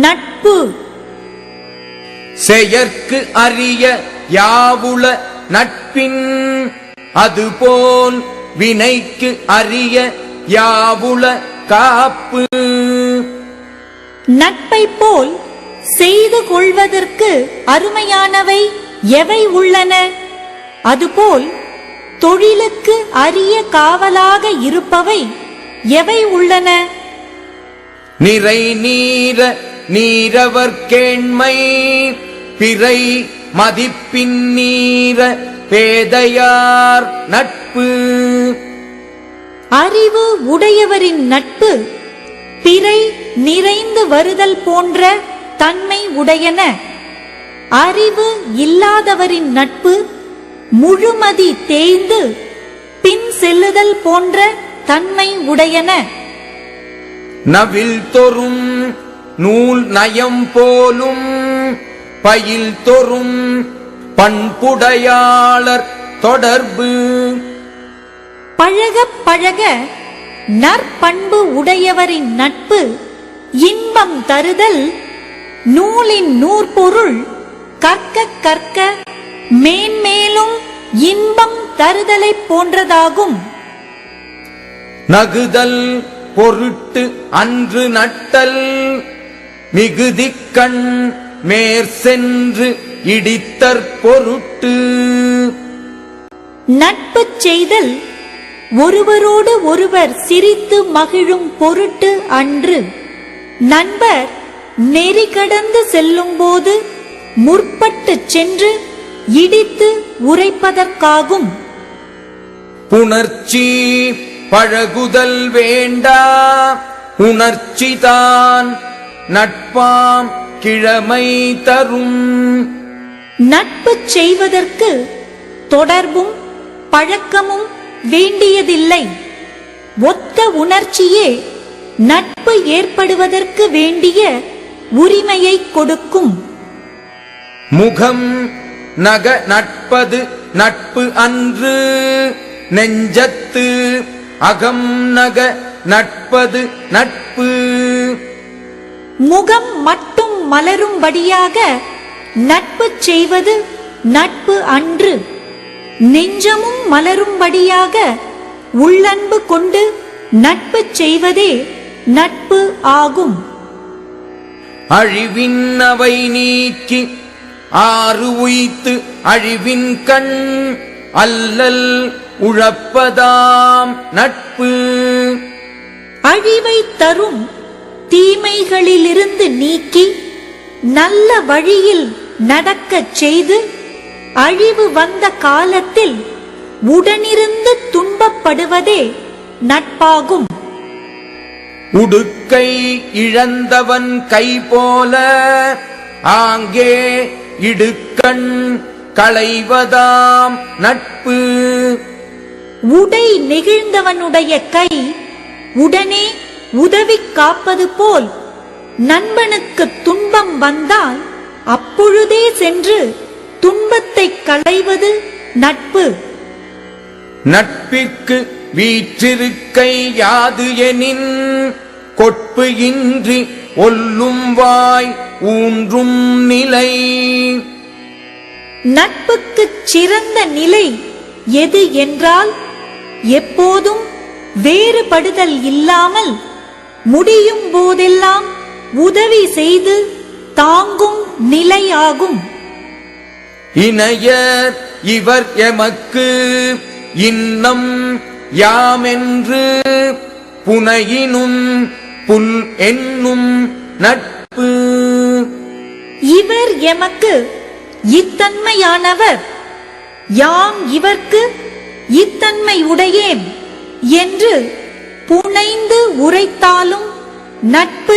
நட்பு. செயற்கு அறிய யாவுள நட்பின் அதுபோல் வினைக்கு அறிய யாவுள காப்பு. நட்பை போல் செய்து கொள்வதற்கு அருமையானவை எவை உள்ளன? அதுபோல் தொழிலுக்கு அரிய காவலாக இருப்பவை எவை உள்ளன? நிறை நீர நீரவர் கேண்மை பிறை மதிப்பின் நீர பேதையார் நட்பு. அறிவு உடையவரின் நட்பு பிறை நிறைந்து வருதல் போன்ற தன்மை உடையன. அறிவு இல்லாதவரின் நட்பு முழுமதி தேய்ந்து பின் செல்லுதல் போன்ற தன்மை உடையன. நவில் தொறும் நூல் நயம் போலும் பயில் தொறும் பண்புடையாளர் தொடர்பு. பழக பழக நற்பண்பு உடையவரின் நட்பு இன்பம் தருதல் நூலின் நூற்பொருள் கற்க கற்க மேன்மேலும் இன்பம் தருதலை போன்றதாகும். நகுதல் பொருட்டு அன்று நட்டல் மிகுதிக்கண் மேற் சென்று இடித்தற் பொருட்டு. நட்பு செய்தல் ஒருவரோடு ஒருவர் சிரித்து மகிழும் பொருட்டு அன்று. நண்பர் நெறி கடந்து செல்லும் போது முற்பட்டு சென்று இடித்து உரைப்பதற்காகும். புணர்ச்சி பழகுதல் வேண்டா உணர்ச்சிதான் நட்பாம் கிழமை தரும். நட்பு செய்வதற்கு தொடர்பும் பழக்கமும் வேண்டியதில்லை. ஒத்த உணர்ச்சியே நட்பு ஏற்படுவதற்கு வேண்டிய உரிமையை கொடுக்கும். முகம் நக நட்பது நட்பு அன்று நெஞ்சத்து அகம் நக நட்பது நட்பு. முகம் மட்டும் மலரும்படியாக நட்பு செய்வது நட்பு அன்று. நெஞ்சமும் மலரும்படியாக உள்ளன்பு கொண்டு நட்பு செய்வதே நட்பு ஆகும். அழிவின் அவை நீக்கி ஆறு உய்த்து அழிவின் கண் அல்லல் உழப்பதாம் நட்பு. அழிவை தரும் தீமைகளிலிருந்து நீக்கி நல்ல வழியில் நடக்கச் செய்து அழிவு வந்த காலத்தில் உடனிருந்து துன்பப்படுவதே நட்பாகும். உடுக்கை இழந்தவன் கை போல ஆங்கே இடுக்கண் களைவதாம் நட்பு. உடை நெகிழ்ந்தவனுடைய கை உடனே உதவி காப்பது போல் நண்பனுக்கு துன்பம் வந்தால் அப்பொழுதே சென்று துன்பத்தை களைவது நட்பு. நட்பிற்கு வீற்றிருக்கை யாது எனின் கொட்பு இன்றி ஒல்லும் வாய் ஊன்றும் நிலை. நட்புக்குச் சிறந்த நிலை எது என்றால் எப்போதும் வேறுபடுதல் இல்லாமல் முடியும் போதெல்லாம் உதவி செய்து தாங்கும் நிலையாகும். இணையர் இவர் எமக்கு இன்னம் யாமென்று புனையினும் புல் என்னும் நட்பு. இவர் எமக்கு இத்தன்மையானவர், யாம் இவர்க்கு இத்தன்மை உடையேம் என்று புனைந்து உரைத்தாலும் நட்பு